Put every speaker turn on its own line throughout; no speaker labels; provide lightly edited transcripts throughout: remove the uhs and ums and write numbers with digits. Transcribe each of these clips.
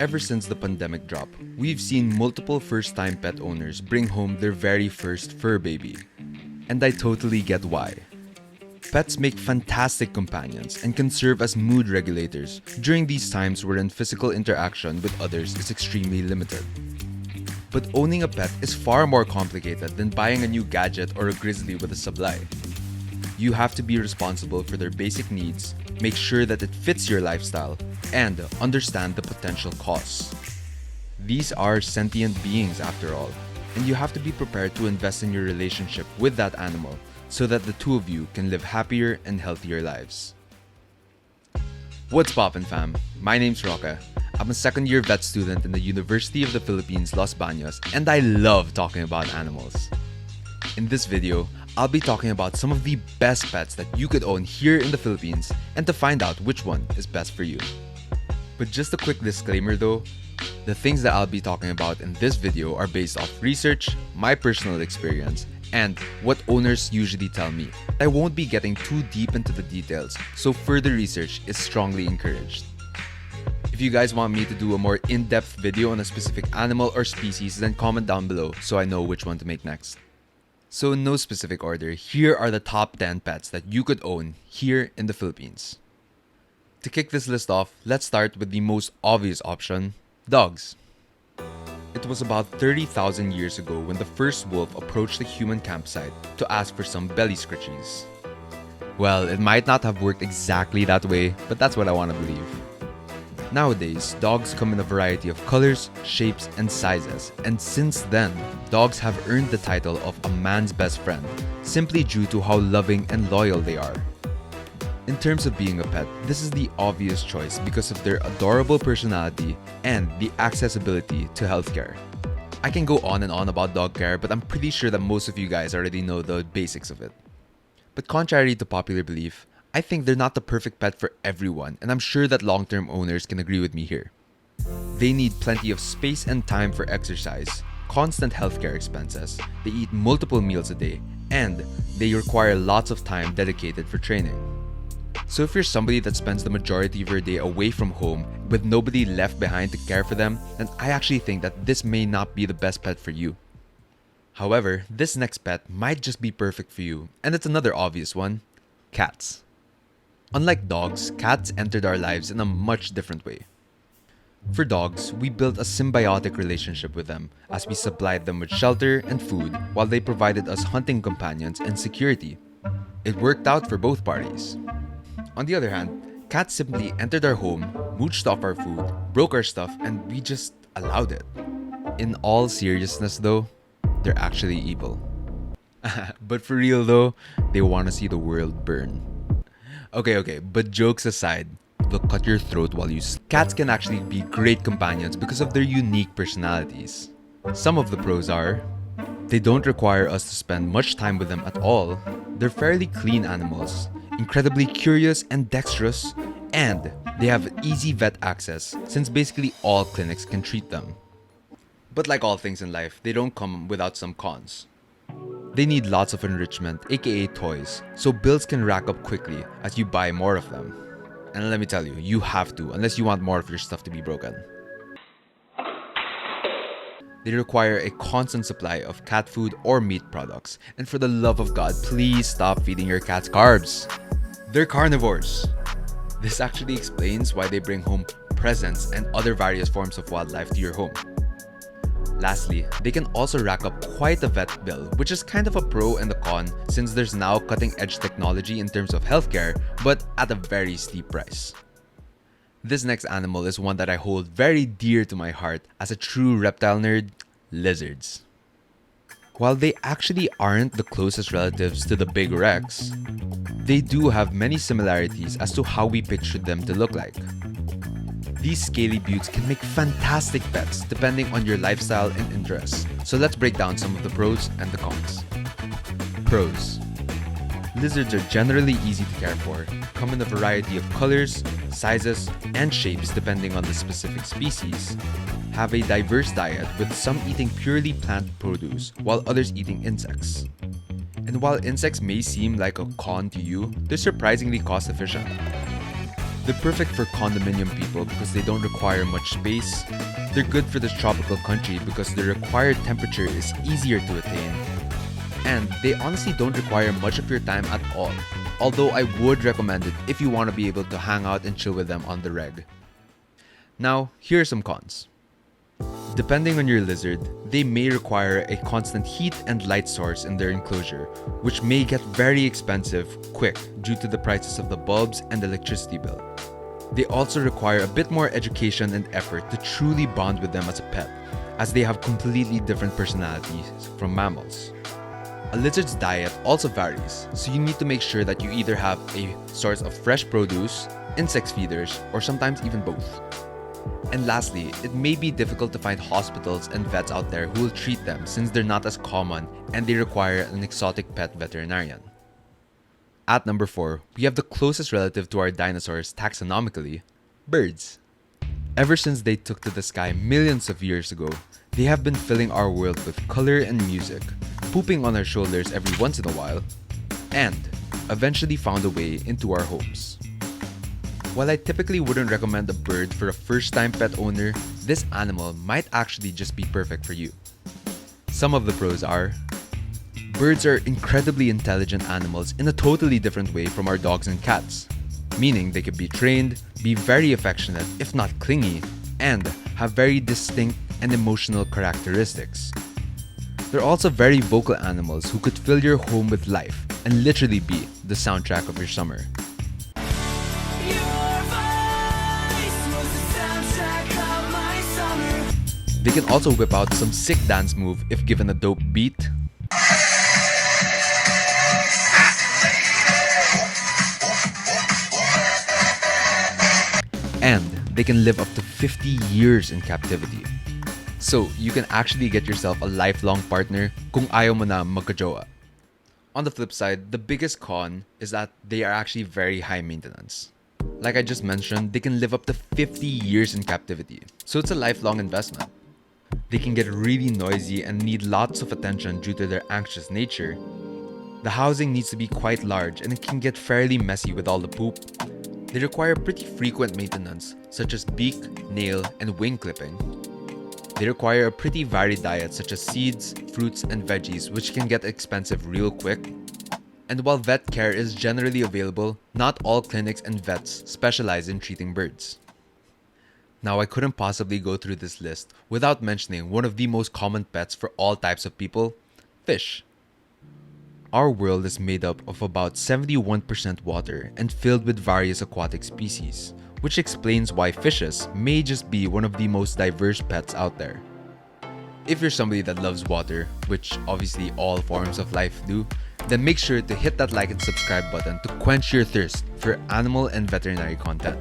Ever since the pandemic drop, we've seen multiple first-time pet owners bring home their very first fur baby. And I totally get why. Pets make fantastic companions and can serve as mood regulators during these times wherein physical interaction with others is extremely limited. But owning a pet is far more complicated than buying a new gadget or a grizzly with a sublime. You have to be responsible for their basic needs, make sure that it fits your lifestyle, and understand the potential costs. These are sentient beings after all, and you have to be prepared to invest in your relationship with that animal so that the two of you can live happier and healthier lives. What's poppin' fam? My name's Roque. I'm a second-year vet student in the University of the Philippines, Los Baños, and I love talking about animals. In this video, I'll be talking about some of the best pets that you could own here in the Philippines and to find out which one is best for you. But just a quick disclaimer though, the things that I'll be talking about in this video are based off research, my personal experience, and what owners usually tell me. I won't be getting too deep into the details, so further research is strongly encouraged. If you guys want me to do a more in-depth video on a specific animal or species, then comment down below so I know which one to make next. So in no specific order, here are the top 10 pets that you could own here in the Philippines. To kick this list off, let's start with the most obvious option, dogs. It was about 30,000 years ago when the first wolf approached the human campsite to ask for some belly scritchies. Well, it might not have worked exactly that way, but that's what I want to believe. Nowadays, dogs come in a variety of colors, shapes, and sizes, and since then, dogs have earned the title of a man's best friend, simply due to how loving and loyal they are. In terms of being a pet, this is the obvious choice because of their adorable personality and the accessibility to healthcare. I can go on and on about dog care, but I'm pretty sure that most of you guys already know the basics of it. But contrary to popular belief, I think they're not the perfect pet for everyone, and I'm sure that long-term owners can agree with me here. They need plenty of space and time for exercise, constant healthcare expenses, they eat multiple meals a day, and they require lots of time dedicated for training. So if you're somebody that spends the majority of your day away from home with nobody left behind to care for them, then I actually think that this may not be the best pet for you. However, this next pet might just be perfect for you, and it's another obvious one, cats. Unlike dogs, cats entered our lives in a much different way. For dogs, we built a symbiotic relationship with them as we supplied them with shelter and food while they provided us hunting companions and security. It worked out for both parties. On the other hand, cats simply entered our home, mooched off our food, broke our stuff, and we just allowed it. In all seriousness though, they're actually evil. But for real though, they want to see the world burn. Okay, but jokes aside, they'll cut your throat while you sleep. Cats can actually be great companions because of their unique personalities. Some of the pros are, they don't require us to spend much time with them at all, they're fairly clean animals, incredibly curious and dexterous, and they have easy vet access since basically all clinics can treat them. But like all things in life, they don't come without some cons. They need lots of enrichment, aka toys, so bills can rack up quickly as you buy more of them. And let me tell you, you have to, unless you want more of your stuff to be broken. They require a constant supply of cat food or meat products, and for the love of God, please stop feeding your cats carbs. They're carnivores. This actually explains why they bring home presents and other various forms of wildlife to your home. Lastly, they can also rack up quite a vet bill, which is kind of a pro and a con since there's now cutting-edge technology in terms of healthcare, but at a very steep price. This next animal is one that I hold very dear to my heart as a true reptile nerd, lizards. While they actually aren't the closest relatives to the big Rex, they do have many similarities as to how we pictured them to look like. These scaly beauts can make fantastic pets depending on your lifestyle and interests. So let's break down some of the pros and the cons. Pros. Lizards are generally easy to care for, come in a variety of colors, sizes, and shapes depending on the specific species, have a diverse diet with some eating purely plant produce while others eating insects. And while insects may seem like a con to you, they're surprisingly cost efficient. They're perfect for condominium people because they don't require much space. They're good for this tropical country because the required temperature is easier to attain. And they honestly don't require much of your time at all. Although I would recommend it if you want to be able to hang out and chill with them on the reg. Now, here are some cons. Depending on your lizard, they may require a constant heat and light source in their enclosure, which may get very expensive quick due to the prices of the bulbs and electricity bill. They also require a bit more education and effort to truly bond with them as a pet, as they have completely different personalities from mammals. A lizard's diet also varies, so you need to make sure that you either have a source of fresh produce, insect feeders, or sometimes even both. And lastly, it may be difficult to find hospitals and vets out there who will treat them since they're not as common and they require an exotic pet veterinarian. At number 4, we have the closest relative to our dinosaurs taxonomically, birds. Ever since they took to the sky millions of years ago, they have been filling our world with color and music, pooping on our shoulders every once in a while, and eventually found a way into our homes. While I typically wouldn't recommend a bird for a first-time pet owner, this animal might actually just be perfect for you. Some of the pros are: birds are incredibly intelligent animals in a totally different way from our dogs and cats, meaning they can be trained, be very affectionate if not clingy, and have very distinct and emotional characteristics. They're also very vocal animals who could fill your home with life and literally be the soundtrack of your summer. They can also whip out some sick dance move if given a dope beat. And they can live up to 50 years in captivity. So you can actually get yourself a lifelong partner kung ayaw mo na magkajowa. On the flip side, the biggest con is that they are actually very high maintenance. Like I just mentioned, they can live up to 50 years in captivity, so it's a lifelong investment. They can get really noisy and need lots of attention due to their anxious nature. The housing needs to be quite large and it can get fairly messy with all the poop. They require pretty frequent maintenance, such as beak, nail, and wing clipping. They require a pretty varied diet such as seeds, fruits, and veggies, which can get expensive real quick. And while vet care is generally available, not all clinics and vets specialize in treating birds. Now, I couldn't possibly go through this list without mentioning one of the most common pets for all types of people: fish. Our world is made up of about 71% water and filled with various aquatic species, which explains why fishes may just be one of the most diverse pets out there. If you're somebody that loves water, which obviously all forms of life do, then make sure to hit that like and subscribe button to quench your thirst for animal and veterinary content.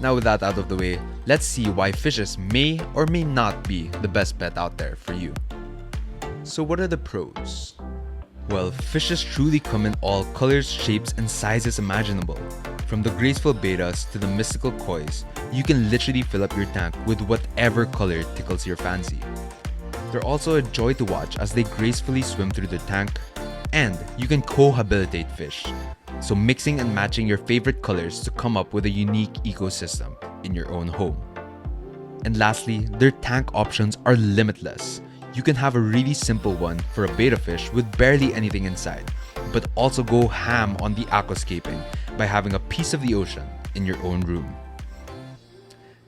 Now with that out of the way, let's see why fishes may or may not be the best pet out there for you. So what are the pros? Well, fishes truly come in all colors, shapes, and sizes imaginable. From the graceful betas to the mystical kois, you can literally fill up your tank with whatever color tickles your fancy. They're also a joy to watch as they gracefully swim through the tank, and you can cohabitate fish, so mixing and matching your favorite colors to come up with a unique ecosystem in your own home. And lastly, their tank options are limitless. You can have a really simple one for a betta fish with barely anything inside, but also go ham on the aquascaping by having a piece of the ocean in your own room.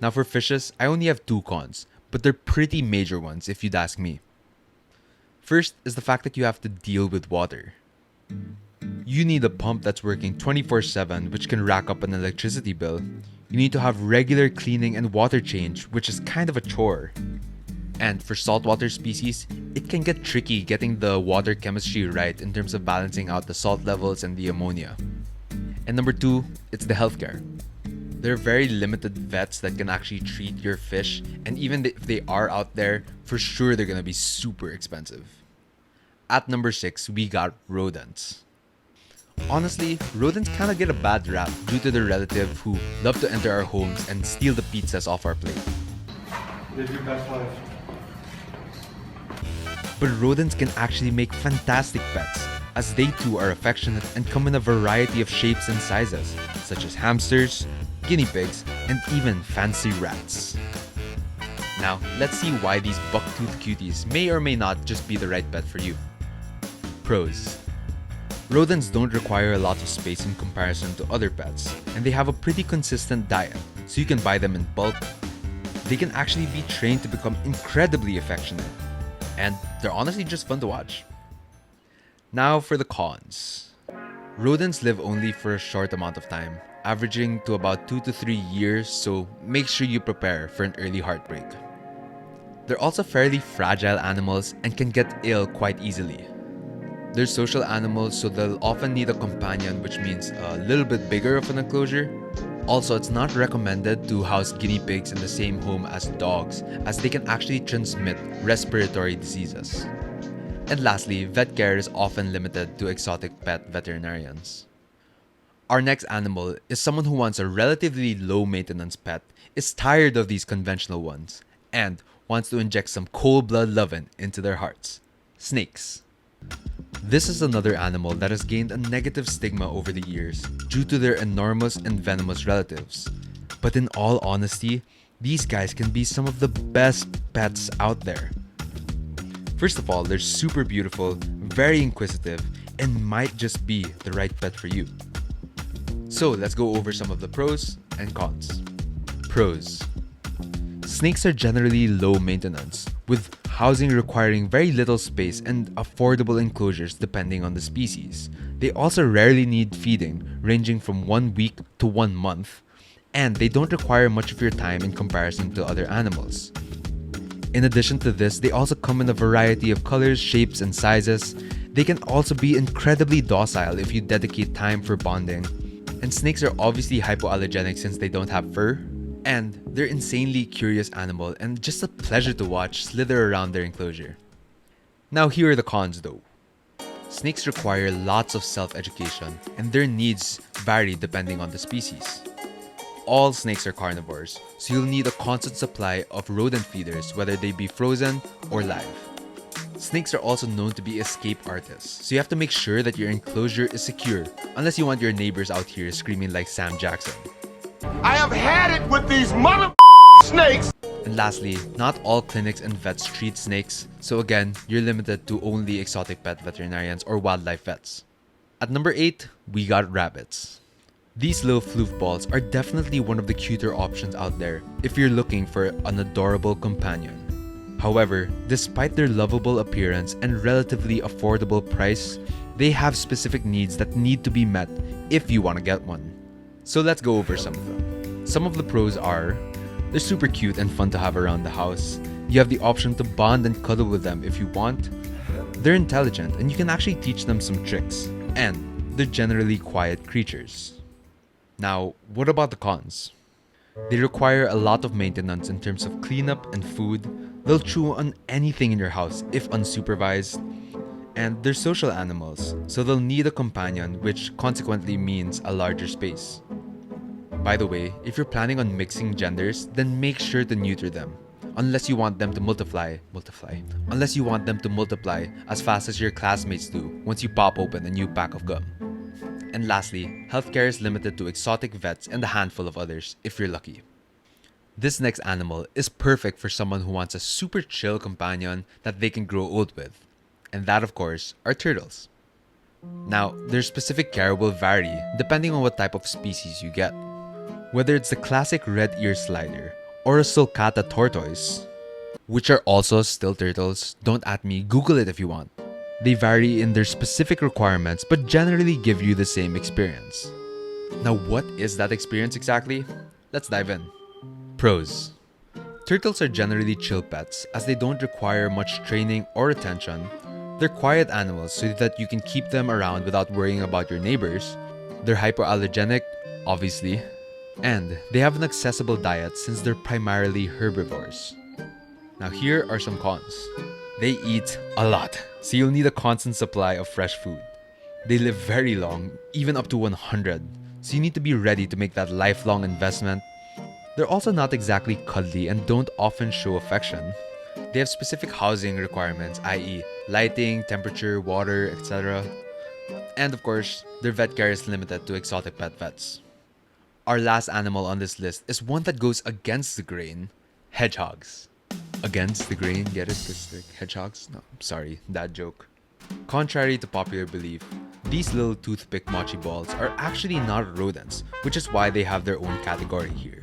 Now for fishes, I only have 2 cons, but they're pretty major ones if you'd ask me. First is the fact that you have to deal with water. You need a pump that's working 24/7, which can rack up an electricity bill. You need to have regular cleaning and water change, which is kind of a chore. And for saltwater species, it can get tricky getting the water chemistry right in terms of balancing out the salt levels and the ammonia. And number 2, it's the healthcare. There are very limited vets that can actually treat your fish, and even if they are out there, for sure they're gonna be super expensive. At number 6, we got rodents. Honestly, rodents kind of get a bad rap due to their relative who love to enter our homes and steal the pizzas off our plate.
Live your best life.
But rodents can actually make fantastic pets, as they too are affectionate and come in a variety of shapes and sizes. such as hamsters, guinea pigs, and even fancy rats. Now, let's see why these buck-toothed cuties may or may not just be the right pet for you. Pros. Rodents don't require a lot of space in comparison to other pets, and they have a pretty consistent diet, so you can buy them in bulk. They can actually be trained to become incredibly affectionate, and they're honestly just fun to watch. Now for the cons. Rodents live only for a short amount of time, averaging to about 2 to 3 years, so make sure you prepare for an early heartbreak. They're also fairly fragile animals and can get ill quite easily. They're social animals, so they'll often need a companion, which means a little bit bigger of an enclosure. Also, it's not recommended to house guinea pigs in the same home as dogs, as they can actually transmit respiratory diseases. And lastly, vet care is often limited to exotic pet veterinarians. Our next animal is someone who wants a relatively low maintenance pet, is tired of these conventional ones, and wants to inject some cold-blood loving into their hearts. Snakes. This is another animal that has gained a negative stigma over the years due to their enormous and venomous relatives. But in all honesty, these guys can be some of the best pets out there. First of all, they're super beautiful, very inquisitive, and might just be the right pet for you. So let's go over some of the pros and cons. Pros. Snakes are generally low maintenance, with housing requiring very little space and affordable enclosures depending on the species. They also rarely need feeding, ranging from 1 week to 1 month, and they don't require much of your time in comparison to other animals. In addition to this, they also come in a variety of colors, shapes, and sizes. They can also be incredibly docile if you dedicate time for bonding. And snakes are obviously hypoallergenic since they don't have fur. And they're insanely curious animal and just a pleasure to watch slither around their enclosure. Now here are the cons though. Snakes require lots of self-education and their needs vary depending on the species. All snakes are carnivores, so you'll need a constant supply of rodent feeders, whether they be frozen or live. Snakes are also known to be escape artists, so you have to make sure that your enclosure is secure, unless you want your neighbors out here screaming like Sam Jackson.
I have had it with these mother snakes!
And lastly, not all clinics and vets treat snakes, so again, you're limited to only exotic pet veterinarians or wildlife vets. At number 8, we got rabbits. These little floof balls are definitely one of the cuter options out there if you're looking for an adorable companion. However, despite their lovable appearance and relatively affordable price, they have specific needs that need to be met if you want to get one. So let's go over some of them. Some of the pros are, they're super cute and fun to have around the house. You have the option to bond and cuddle with them if you want. They're intelligent and you can actually teach them some tricks. And they're generally quiet creatures. Now, what about the cons? They require a lot of maintenance in terms of cleanup and food. They'll chew on anything in your house if unsupervised. And they're social animals, so they'll need a companion, which consequently means a larger space. By the way, if you're planning on mixing genders, then make sure to neuter them. Unless you want them to multiply as fast as your classmates do once you pop open a new pack of gum. And lastly, healthcare is limited to exotic vets and a handful of others if you're lucky. This next animal is perfect for someone who wants a super chill companion that they can grow old with. And that, of course, are turtles. Now, their specific care will vary depending on what type of species you get. Whether it's the classic red ear slider or a sulcata tortoise, which are also still turtles, don't at me, Google it if you want. They vary in their specific requirements but generally give you the same experience. Now, what is that experience exactly? Let's dive in. Pros. Turtles are generally chill pets as they don't require much training or attention. They're quiet animals so that you can keep them around without worrying about your neighbors. They're hypoallergenic, obviously, and they have an accessible diet since they're primarily herbivores. Now here are some cons. They eat a lot, so you'll need a constant supply of fresh food. They live very long, even up to 100, so you need to be ready to make that lifelong investment. They're also not exactly cuddly and don't often show affection. They have specific housing requirements, i.e. lighting, temperature, water, etc. And of course, their vet care is limited to exotic pet vets. Our last animal on this list is one that goes against the grain: hedgehogs. Against the grain, get it? Because like hedgehogs? No, sorry, that joke. Contrary to popular belief, these little toothpick mochi balls are actually not rodents, which is why they have their own category here.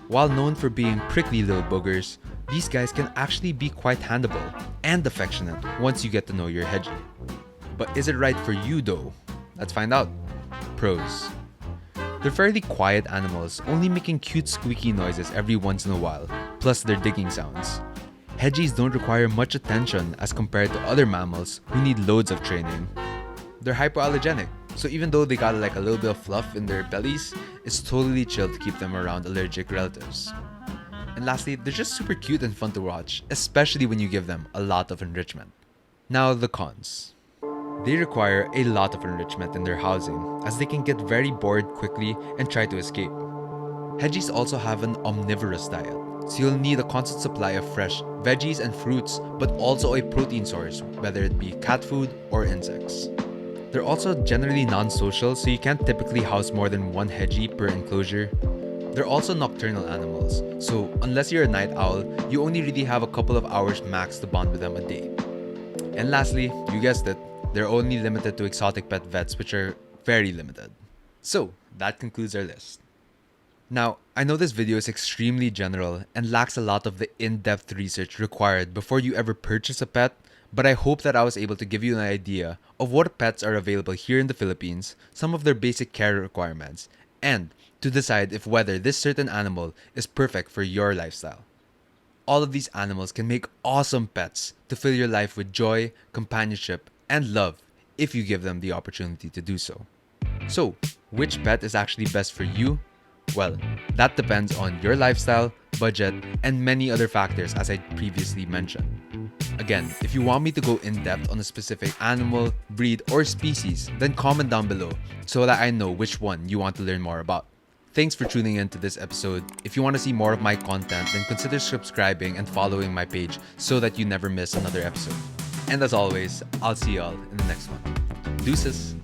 While known for being prickly little boogers, these guys can actually be quite handable and affectionate once you get to know your hedgie. But is it right for you though? Let's find out. Pros. They're fairly quiet animals, only making cute squeaky noises every once in a while, plus their digging sounds. Hedgies don't require much attention as compared to other mammals who need loads of training. They're hypoallergenic, so even though they got like a little bit of fluff in their bellies, it's totally chill to keep them around allergic relatives. And lastly, they're just super cute and fun to watch, especially when you give them a lot of enrichment. Now the cons. They require a lot of enrichment in their housing, as they can get very bored quickly and try to escape. Hedgies also have an omnivorous diet, so you'll need a constant supply of fresh veggies and fruits, but also a protein source, whether it be cat food or insects. They're also generally non-social, so you can't typically house more than one hedgie per enclosure. They're also nocturnal animals, so unless you're a night owl, you only really have a couple of hours max to bond with them a day. And lastly, you guessed it, they're only limited to exotic pet vets, which are very limited. So, that concludes our list. Now, I know this video is extremely general and lacks a lot of the in-depth research required before you ever purchase a pet, but I hope that I was able to give you an idea of what pets are available here in the Philippines, some of their basic care requirements, and to decide if whether this certain animal is perfect for your lifestyle. All of these animals can make awesome pets to fill your life with joy, companionship, and love if you give them the opportunity to do so. So, which pet is actually best for you? Well, that depends on your lifestyle, budget, and many other factors as I previously mentioned. Again, if you want me to go in depth on a specific animal, breed, or species, then comment down below so that I know which one you want to learn more about. Thanks for tuning in to this episode. If you want to see more of my content, then consider subscribing and following my page so that you never miss another episode. And as always, I'll see y'all in the next one. Deuces!